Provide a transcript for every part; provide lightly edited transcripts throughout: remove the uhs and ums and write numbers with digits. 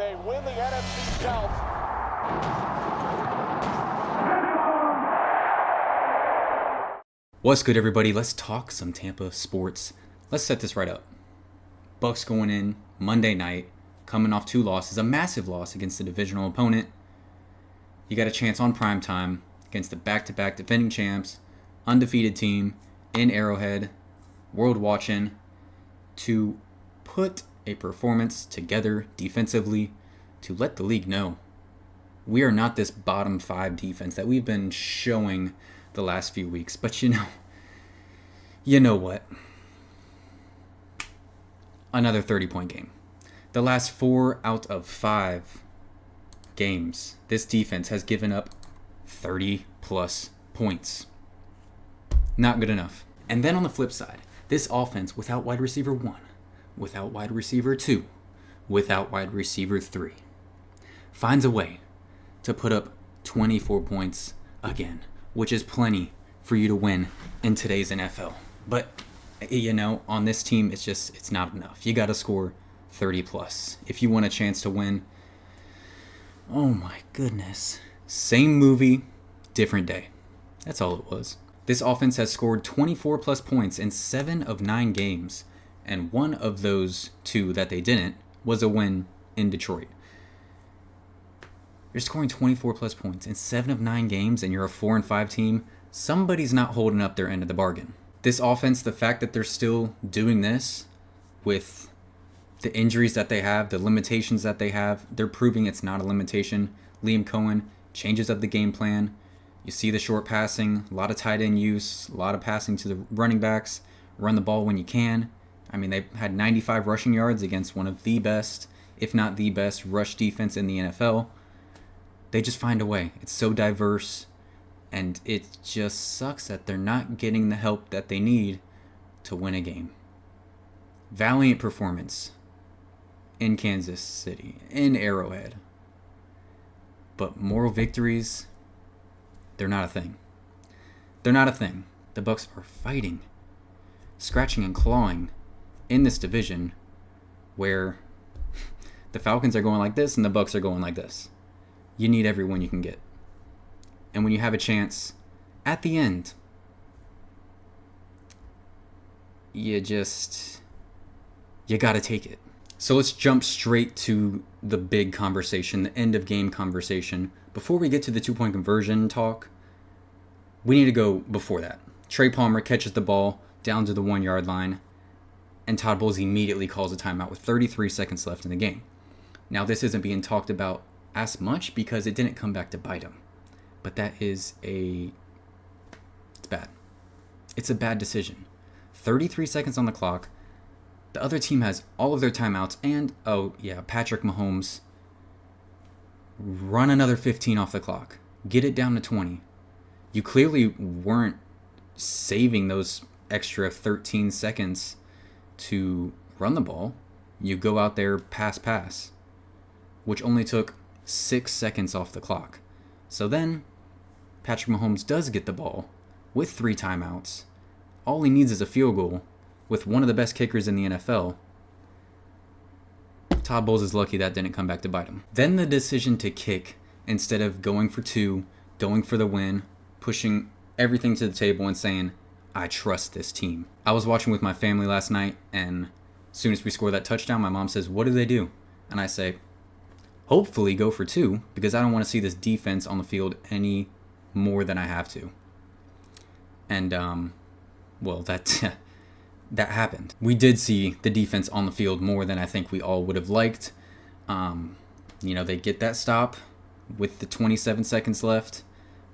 Bay win the NFC South. What's good, everybody? Let's talk some Tampa sports. Let's set this right up. Bucs going in Monday night, coming off 2 losses, a massive loss against the divisional opponent. You got a chance on primetime against the back-to-back defending champs, undefeated team in Arrowhead, world watching, to put a performance together defensively to let the league know we are not this bottom 5 defense that we've been showing the last few weeks. But you know what? Another 30-point game. The last 4 out of 5 games, this defense has given up 30-plus points. Not good enough. And then on the flip side, this offense without wide receiver 1, without wide receiver 2, without wide receiver 3, finds a way to put up 24 points again, which is plenty for you to win in today's NFL. But, on this team, it's not enough. You got to score 30 plus if you want a chance to win. Oh my goodness. Same movie, different day. That's all it was. This offense has scored 24 plus points in 7 of 9 games, and one of those 2 that they didn't was a win in Detroit. You're scoring 24 plus points in 7 of 9 games and you're a 4-5 team. Somebody's not holding up their end of the bargain. This offense, the fact that they're still doing this with the injuries that they have, the limitations that they have, they're proving it's not a limitation. Liam Cohen changes up the game plan. You see the short passing, a lot of tight end use, a lot of passing to the running backs, run the ball when you can. I mean, they had 95 rushing yards against one of the best, if not the best, rush defense in the NFL. They just find a way. It's so diverse, and it just sucks that they're not getting the help that they need to win a game. Valiant performance in Kansas City, in Arrowhead. But moral victories, they're not a thing. They're not a thing. The Bucs are fighting, scratching and clawing in this division where the Falcons are going like this and the Bucs are going like this. You need every win you can get. And when you have a chance at the end, you got to take it. So let's jump straight to the big conversation, the end of game conversation. Before we get to the 2-point conversion talk, we need to go before that. Trey Palmer catches the ball down to the 1-yard line, and Todd Bowles immediately calls a timeout with 33 seconds left in the game. Now, this isn't being talked about as much because it didn't come back to bite him. But it's bad. It's a bad decision. 33 seconds on the clock. The other team has all of their timeouts, and, Patrick Mahomes, run another 15 off the clock. Get it down to 20. You clearly weren't saving those extra 13 seconds to run the ball. You go out there, pass, which only took 6 seconds off the clock. So then, Patrick Mahomes does get the ball with 3 timeouts. All he needs is a field goal with one of the best kickers in the NFL. Todd Bowles is lucky that didn't come back to bite him. Then the decision to kick instead of going for 2, going for the win, pushing everything to the table and saying, I trust this team. I was watching with my family last night, and as soon as we score that touchdown, my mom says, what do they do? And I say, hopefully go for 2, because I don't want to see this defense on the field any more than I have to. And, that happened. We did see the defense on the field more than I think we all would have liked. They get that stop with the 27 seconds left,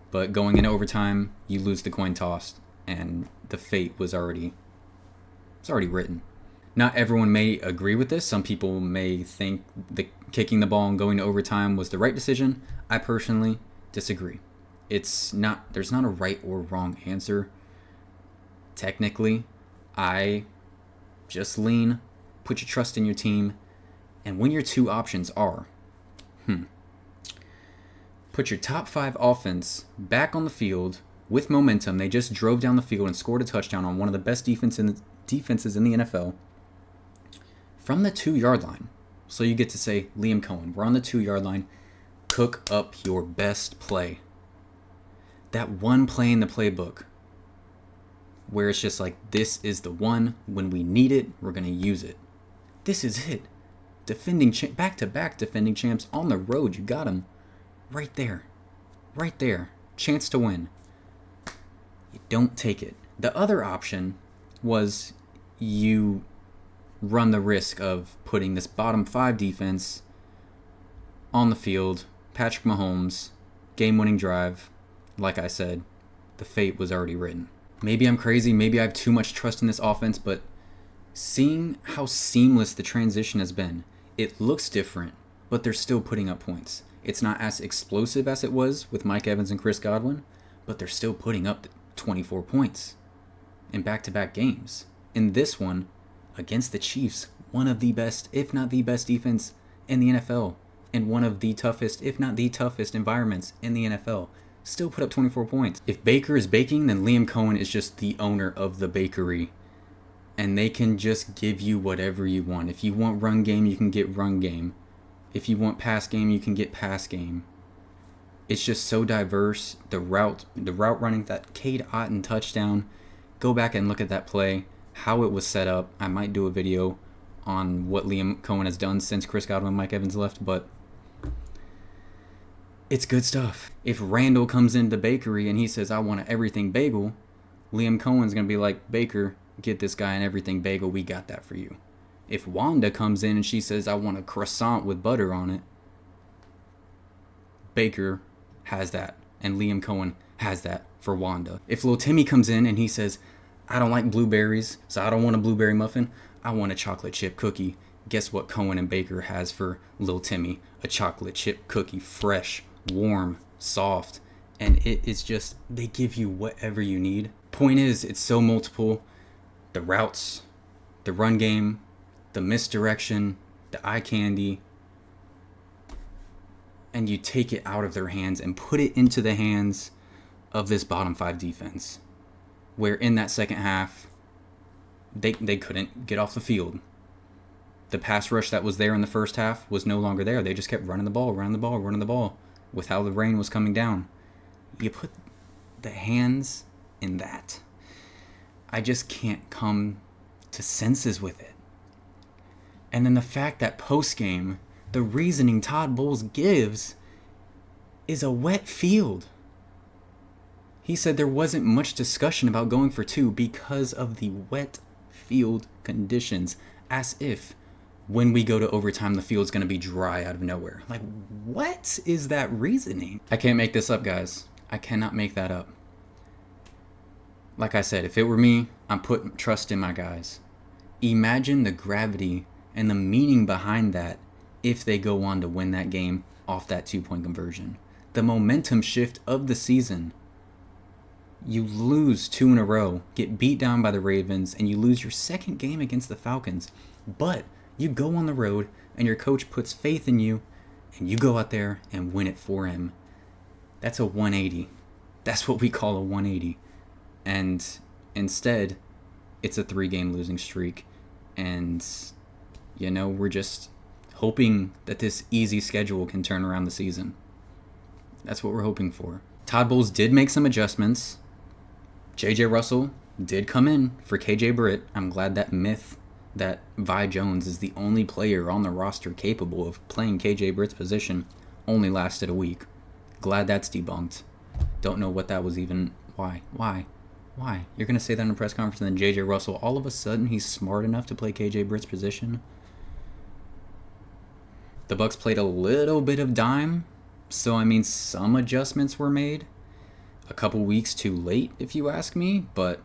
but going into overtime, you lose the coin toss, and the fate was already written. Not everyone may agree with this. Some people may think the kicking the ball and going to overtime was the right decision. I personally disagree. There's not a right or wrong answer. Technically, I just lean, put your trust in your team, and when your 2 options are, put your top 5 offense back on the field with momentum. They just drove down the field and scored a touchdown on one of the best defenses in the NFL from the 2-yard line. So you get to say, Liam Cohen, we're on the 2-yard line. Cook up your best play. That one play in the playbook where it's just like, this is the one. When we need it, we're going to use it. This is it. Back-to-back defending champs on the road. You got them right there. Right there. Chance to win. You don't take it. The other option was you run the risk of putting this bottom 5 defense on the field. Patrick Mahomes, game-winning drive. Like I said, the fate was already written. Maybe I'm crazy. Maybe I have too much trust in this offense, but seeing how seamless the transition has been, it looks different, but they're still putting up points. It's not as explosive as it was with Mike Evans and Chris Godwin, but they're still putting up 24 points in back-to-back games. In this one, against the Chiefs, one of the best, if not the best defense in the NFL, in one of the toughest, if not the toughest environments in the NFL, still put up 24 points. If Baker is baking, then Liam Cohen is just the owner of the bakery, and they can just give you whatever you want. If you want run game, you can get run game. If you want pass game, you can get pass game. It's just so diverse. The route running, that Cade Otton touchdown, go back and look at that play, how it was set up. I might do a video on what Liam Cohen has done since Chris Godwin and Mike Evans left, but it's good stuff. If Randall comes into the bakery and he says, I want an everything bagel, Liam Cohen's going to be like, Baker, get this guy an everything bagel. We got that for you. If Wanda comes in and she says, I want a croissant with butter on it, Baker has that, and Liam Cohen has that for Wanda. If Lil Timmy comes in and he says, I don't like blueberries, so I don't want a blueberry muffin, I want a chocolate chip cookie, guess what Cohen and Baker has for Lil Timmy? A chocolate chip cookie, fresh, warm, soft, and it is just, they give you whatever you need. Point is, it's so multiple. The routes, the run game, the misdirection, the eye candy, and you take it out of their hands and put it into the hands of this bottom 5 defense, where in that second half, they couldn't get off the field. The pass rush that was there in the first half was no longer there. They just kept running the ball with how the rain was coming down. You put the hands in that. I just can't come to senses with it. And then the fact that post-game, the reasoning Todd Bowles gives is a wet field. He said there wasn't much discussion about going for 2 because of the wet field conditions, as if when we go to overtime, the field's going to be dry out of nowhere. Like, what is that reasoning? I can't make this up, guys. I cannot make that up. Like I said, if it were me, I'm putting trust in my guys. Imagine the gravity and the meaning behind that if they go on to win that game off that 2-point conversion. The momentum shift of the season. You lose 2 in a row, get beat down by the Ravens, and you lose your second game against the Falcons. But you go on the road, and your coach puts faith in you, and you go out there and win it for him. That's a 180. That's what we call a 180. And instead, it's a 3-game losing streak. And, you know, we're just hoping that this easy schedule can turn around the season. That's what we're hoping for. Todd Bowles did make some adjustments. J.J. Russell did come in for K.J. Britt. I'm glad that myth that Vi Jones is the only player on the roster capable of playing K.J. Britt's position only lasted a week. Glad that's debunked. Don't know what that was even. Why? You're going to say that in a press conference and then J.J. Russell, all of a sudden he's smart enough to play K.J. Britt's position? The Bucs played a little bit of dime, so I mean some adjustments were made. A couple weeks too late, if you ask me, but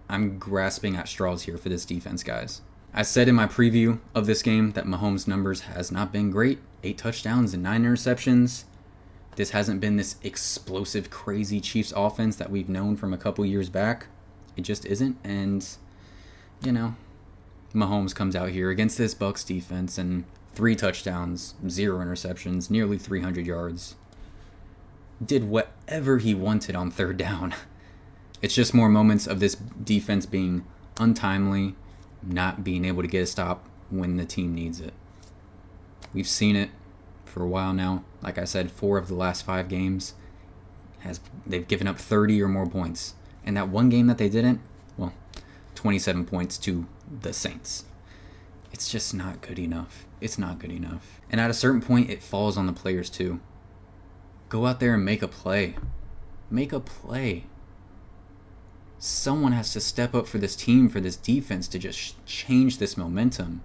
I'm grasping at straws here for this defense, guys. I said in my preview of this game that Mahomes' numbers has not been great. 8 touchdowns and 9 interceptions. This hasn't been this explosive, crazy Chiefs offense that we've known from a couple years back. It just isn't, and, you know, Mahomes comes out here against this Bucs defense and 3 touchdowns, 0 interceptions, nearly 300 yards. Did whatever he wanted on 3rd down. It's just more moments of this defense being untimely, not being able to get a stop when the team needs it. We've seen it for a while now. Like I said, 4 of the last 5 games they've given up 30 or more points. And that one game that they didn't, well, 27 points to the Saints. It's just not good enough. It's not good enough. And at a certain point, it falls on the players too. Go out there and make a play. Make a play. Someone has to step up for this team, for this defense, to just change this momentum.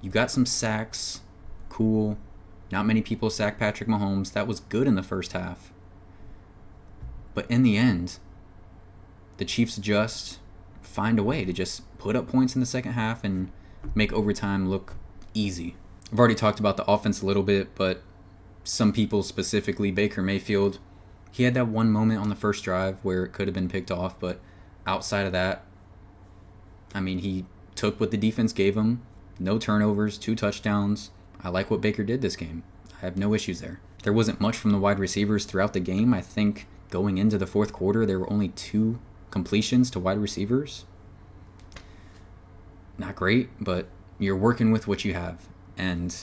You got some sacks. Cool. Not many people sacked Patrick Mahomes. That was good in the first half. But in the end, the Chiefs just find a way to just put up points in the second half and make overtime look easy. I've already talked about the offense a little bit, but some people, specifically Baker Mayfield, he had that one moment on the first drive where it could have been picked off, but outside of that, I mean, he took what the defense gave him. No turnovers, 2 touchdowns. I like what Baker did this game. I have no issues there. There wasn't much from the wide receivers throughout the game. I think going into the fourth quarter, there were only 2 completions to wide receivers. Not great, but you're working with what you have. And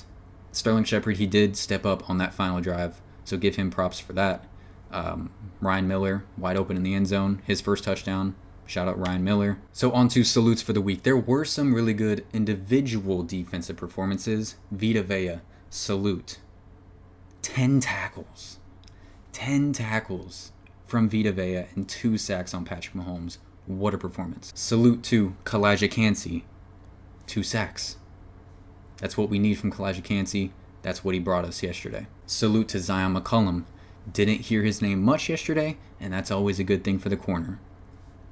Sterling Shepard, he did step up on that final drive, so give him props for that. Ryan Miller, wide open in the end zone, his first touchdown. Shout out Ryan Miller. So on to salutes for the week. There were some really good individual defensive performances. Vita Vea, salute. 10 tackles. 10 tackles from Vita Vea and 2 sacks on Patrick Mahomes. What a performance. Salute to Kalijah Kancey. 2 sacks. That's what we need from Kalijah Kancey. That's what he brought us yesterday. Salute to Zion McCollum. Didn't hear his name much yesterday, and that's always a good thing for the corner.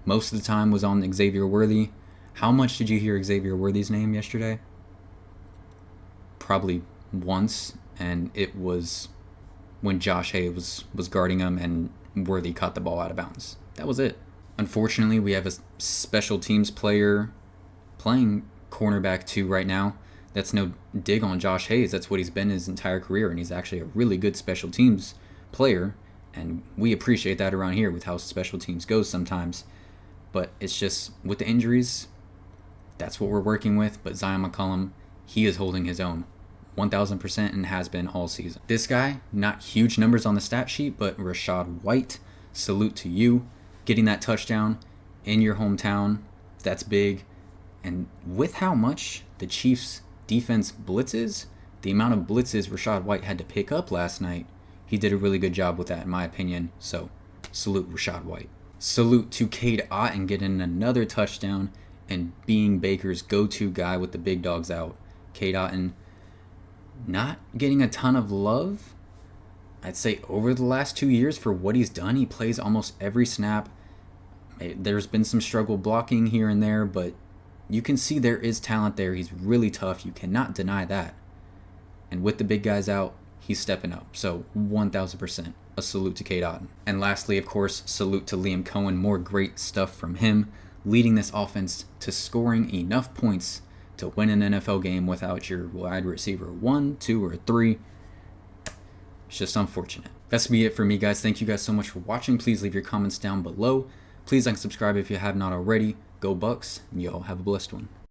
Most of the time was on Xavier Worthy. How much did you hear Xavier Worthy's name yesterday? Probably once, and it was when Josh Hay was guarding him and Worthy caught the ball out of bounds. That was it. Unfortunately, we have a special teams player playing cornerback 2 right now. That's no dig on Josh Hayes. That's what he's been his entire career, and he's actually a really good special teams player, and we appreciate that around here with how special teams goes sometimes. But it's just, with the injuries, that's what we're working with. But Zion McCollum, he is holding his own 1,000% and has been all season. This guy, not huge numbers on the stat sheet, but Rachaad White, salute to you. Getting that touchdown in your hometown, that's big. And with how much the Chiefs' defense blitzes, the amount of blitzes Rachaad White had to pick up last night, he did a really good job with that, in my opinion. So, salute Rachaad White. Salute to Cade Otton getting another touchdown and being Baker's go-to guy with the big dogs out. Cade Otton not getting a ton of love, I'd say, over the last 2 years for what he's done. He plays almost every snap. There's been some struggle blocking here and there, but you can see there is talent there. He's really tough. You cannot deny that. And with the big guys out, he's stepping up. So 1,000%. A salute to Cade Otton. And lastly, of course, salute to Liam Cohen. More great stuff from him, leading this offense to scoring enough points to win an NFL game without your wide receiver 1, 2, or 3. It's just unfortunate. That's be it for me, guys. Thank you guys so much for watching. Please leave your comments down below. Please like and subscribe if you have not already. Go Bucs. Y'all have a blessed one.